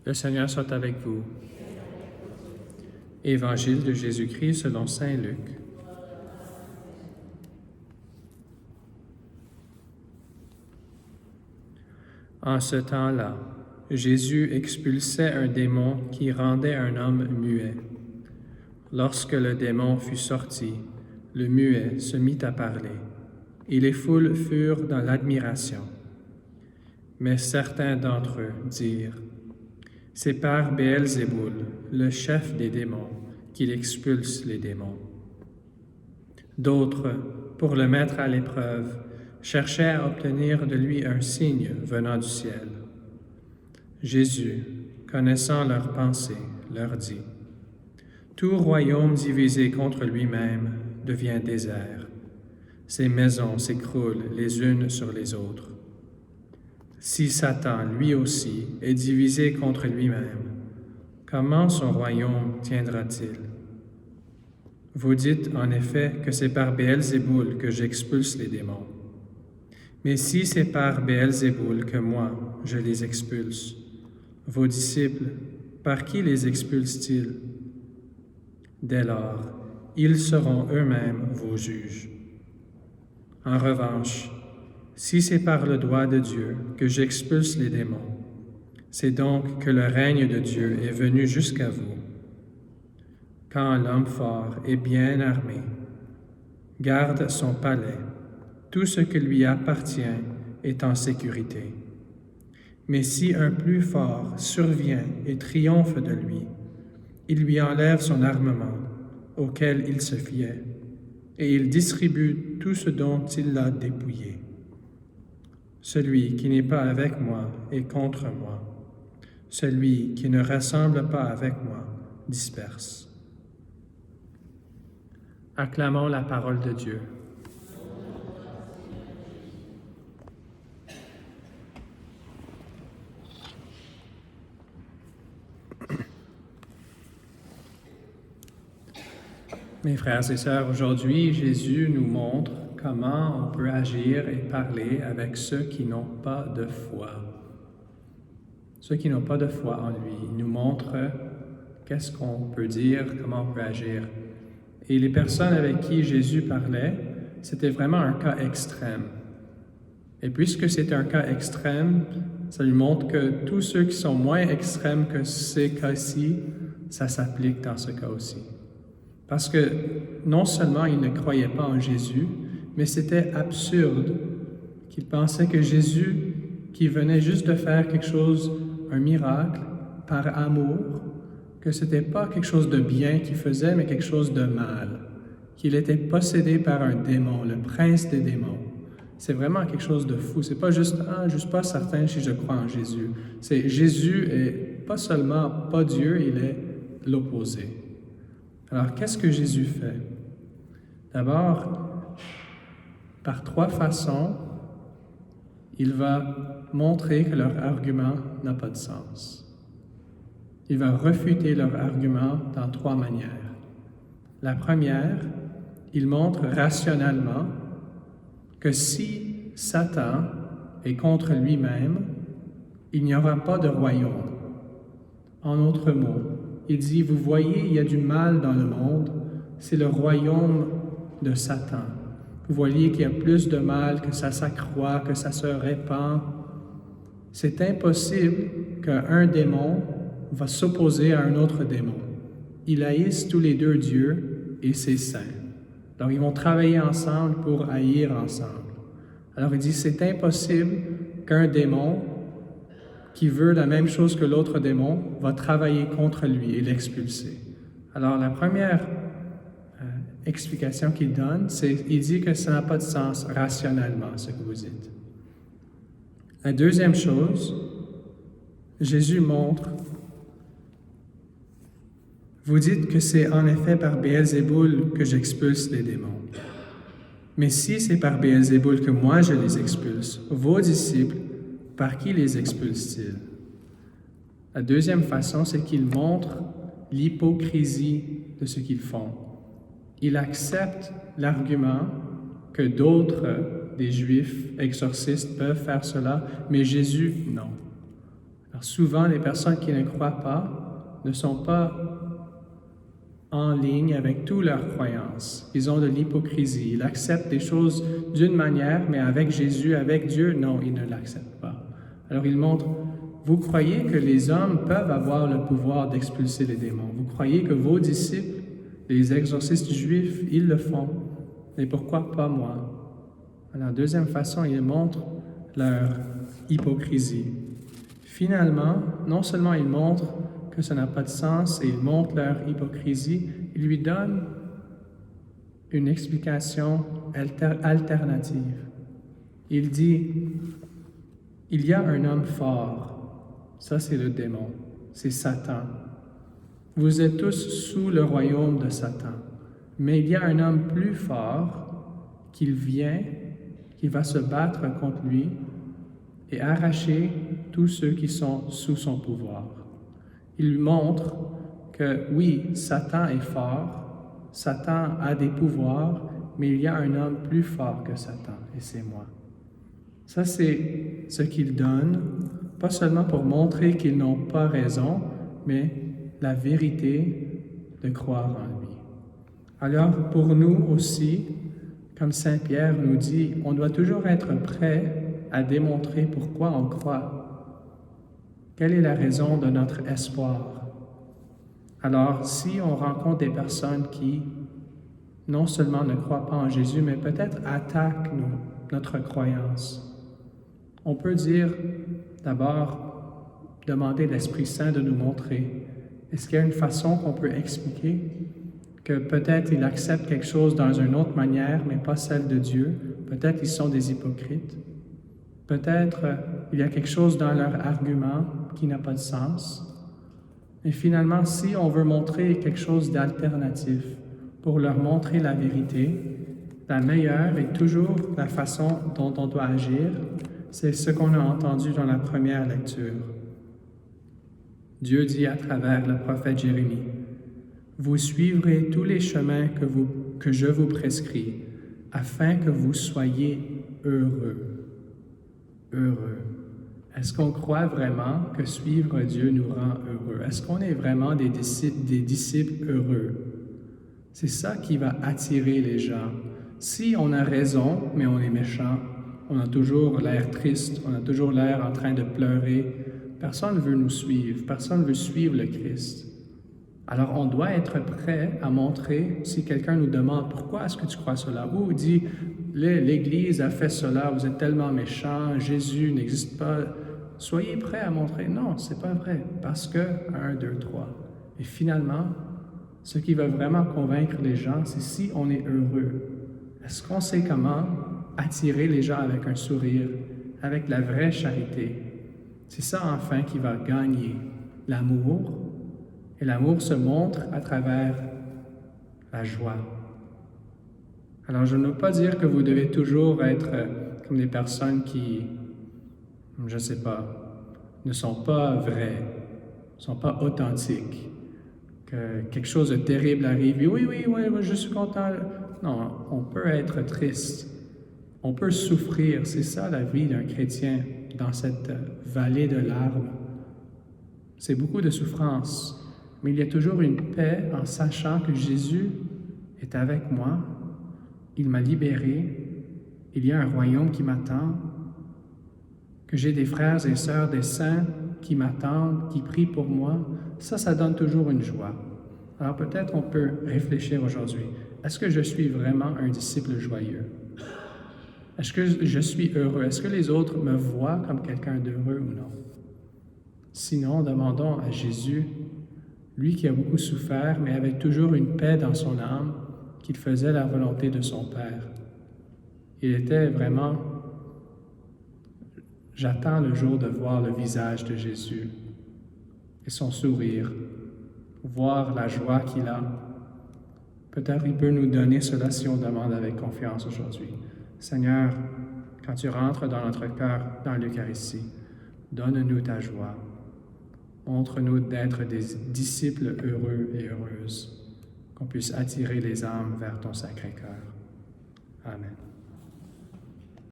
Le Seigneur soit avec vous. Évangile de Jésus-Christ selon saint Luc. En ce temps-là, Jésus expulsait un démon qui rendait un homme muet. Lorsque le démon fut sorti, le muet se mit à parler, et les foules furent dans l'admiration. Mais certains d'entre eux dirent: c'est par Béelzéboul, le chef des démons, qu'il expulse les démons. D'autres, pour le mettre à l'épreuve, cherchaient à obtenir de lui un signe venant du ciel. Jésus, connaissant leurs pensées, leur dit: tout royaume divisé contre lui-même devient désert. Ses maisons s'écroulent les unes sur les autres. Si Satan, lui aussi, est divisé contre lui-même, comment son royaume tiendra-t-il? Vous dites en effet que c'est par Béelzéboul que j'expulse les démons. Mais si c'est par Béelzéboul que moi, je les expulse, vos disciples, par qui les expulsent-ils? Dès lors, ils seront eux-mêmes vos juges. En revanche, si c'est par le doigt de Dieu que j'expulse les démons, c'est donc que le règne de Dieu est venu jusqu'à vous. Quand l'homme fort et bien armé garde son palais, tout ce qui lui appartient est en sécurité. Mais si un plus fort survient et triomphe de lui, il lui enlève son armement auquel il se fiait, et il distribue tout ce dont il l'a dépouillé. Celui qui n'est pas avec moi est contre moi. Celui qui ne rassemble pas avec moi disperse. Acclamons la parole de Dieu. Mes frères et sœurs, aujourd'hui, Jésus nous montre comment on peut agir et parler avec ceux qui n'ont pas de foi. Ceux qui n'ont pas de foi en lui. Il nous montre qu'est-ce qu'on peut dire, comment on peut agir. Et les personnes avec qui Jésus parlait, c'était vraiment un cas extrême. Et puisque c'est un cas extrême, ça lui montre que tous ceux qui sont moins extrêmes que ces cas-ci, ça s'applique dans ce cas aussi. Parce que non seulement ils ne croyaient pas en Jésus, mais c'était absurde qu'ils pensaient que Jésus, qui venait juste de faire quelque chose, un miracle, par amour, que ce n'était pas quelque chose de bien qu'il faisait, mais quelque chose de mal, qu'il était possédé par un démon, le prince des démons. C'est vraiment quelque chose de fou. C'est pas juste « Ah, je ne suis pas certain si je crois en Jésus ». C'est Jésus est pas seulement pas Dieu, il est l'opposé. Alors, qu'est-ce que Jésus fait? D'abord, par 3 façons, il va montrer que leur argument n'a pas de sens. Il va refuter leur argument dans 3 manières. La première, il montre rationnellement que si Satan est contre lui-même, il n'y aura pas de royaume. En d'autres mots, il dit, vous voyez, il y a du mal dans le monde, c'est le royaume de Satan. Vous voyez qu'il y a plus de mal, que ça s'accroît, que ça se répand. C'est impossible qu'un démon va s'opposer à un autre démon. Ils haïssent tous les deux Dieu et ses saints. Donc ils vont travailler ensemble pour haïr ensemble. Alors il dit, c'est impossible qu'un démon qui veut la même chose que l'autre démon, va travailler contre lui et l'expulser. Alors, la première explication qu'il donne, c'est qu'il dit que ça n'a pas de sens rationnellement, ce que vous dites. La deuxième chose, Jésus montre, vous dites que c'est en effet par Béelzéboul que j'expulse les démons. Mais si c'est par Béelzéboul que moi je les expulse, vos disciples, par qui les expulse-t-il? La deuxième façon, c'est qu'il montre l'hypocrisie de ce qu'ils font. Il accepte l'argument que d'autres, des Juifs exorcistes, peuvent faire cela, mais Jésus, non. Alors souvent, les personnes qui ne croient pas ne sont pas en ligne avec toutes leurs croyances. Ils ont de l'hypocrisie. Ils acceptent des choses d'une manière, mais avec Jésus, avec Dieu, non, ils ne l'acceptent pas. Alors ils montrent, vous croyez que les hommes peuvent avoir le pouvoir d'expulser les démons. Vous croyez que vos disciples, les exorcistes juifs, ils le font. Mais pourquoi pas moi? Alors, deuxième façon, ils montrent leur hypocrisie. Finalement, non seulement ils montrent que ça n'a pas de sens et ils montrent leur hypocrisie, ils lui donnent une explication alternative. Il dit, il y a un homme fort, ça c'est le démon, c'est Satan. Vous êtes tous sous le royaume de Satan, mais il y a un homme plus fort qui vient, qui va se battre contre lui et arracher tous ceux qui sont sous son pouvoir. Il lui montre que oui, Satan est fort, Satan a des pouvoirs, mais il y a un homme plus fort que Satan, et c'est moi. Ça, c'est ce qu'il donne, pas seulement pour montrer qu'ils n'ont pas raison, mais la vérité de croire en lui. Alors, pour nous aussi, comme Saint Pierre nous dit, on doit toujours être prêt à démontrer pourquoi on croit. Quelle est la raison de notre espoir? Alors, si on rencontre des personnes qui non seulement ne croient pas en Jésus, mais peut-être attaquent notre croyance, on peut dire d'abord, demander l'Esprit Saint de nous montrer. Est-ce qu'il y a une façon qu'on peut expliquer que peut-être ils acceptent quelque chose dans une autre manière, mais pas celle de Dieu? Peut-être ils sont des hypocrites. Peut-être il y a quelque chose dans leur argument qui n'a pas de sens. Et finalement, si on veut montrer quelque chose d'alternatif pour leur montrer la vérité, la meilleure et toujours la façon dont on doit agir, c'est ce qu'on a entendu dans la première lecture. Dieu dit à travers le prophète Jérémie, « Vous suivrez tous les chemins que je vous prescris, afin que vous soyez heureux. » Heureux. Est-ce qu'on croit vraiment que suivre Dieu nous rend heureux? Est-ce qu'on est vraiment des disciples heureux? C'est ça qui va attirer les gens. Si on a raison, mais on est méchant, on a toujours l'air triste, on a toujours l'air en train de pleurer, personne ne veut nous suivre, personne ne veut suivre le Christ. Alors on doit être prêt à montrer, si quelqu'un nous demande « Pourquoi est-ce que tu crois cela? » ou dit « L'Église a fait cela, vous êtes tellement méchants, Jésus n'existe pas. » Soyez prêts à montrer « Non, c'est pas vrai, parce que 1, 2, 3. » Et finalement, ce qui va vraiment convaincre les gens, c'est si on est heureux. Est-ce qu'on sait comment attirer les gens avec un sourire, avec la vraie charité? C'est ça enfin qui va gagner l'amour. Et l'amour se montre à travers la joie. Alors, je ne veux pas dire que vous devez toujours être comme des personnes qui, je ne sais pas, ne sont pas vraies, ne sont pas authentiques, que quelque chose de terrible arrive, et oui, je suis content. Non, on peut être triste, on peut souffrir, c'est ça la vie d'un chrétien dans cette vallée de larmes. C'est beaucoup de souffrance. Mais il y a toujours une paix en sachant que Jésus est avec moi, il m'a libéré, il y a un royaume qui m'attend, que j'ai des frères et sœurs, des saints qui m'attendent, qui prient pour moi. Ça donne toujours une joie. Alors peut-être on peut réfléchir aujourd'hui, est-ce que je suis vraiment un disciple joyeux? Est-ce que je suis heureux? Est-ce que les autres me voient comme quelqu'un d'heureux ou non? Sinon, demandons à Jésus, lui qui a beaucoup souffert, mais avait toujours une paix dans son âme, qu'il faisait la volonté de son Père. Il était vraiment, j'attends le jour de voir le visage de Jésus et son sourire, voir la joie qu'il a. Peut-être il peut nous donner cela si on demande avec confiance aujourd'hui. Seigneur, quand tu rentres dans notre cœur, dans l'Eucharistie, donne-nous ta joie. Montre-nous d'être des disciples heureux et heureuses, qu'on puisse attirer les âmes vers ton Sacré-Cœur. Amen.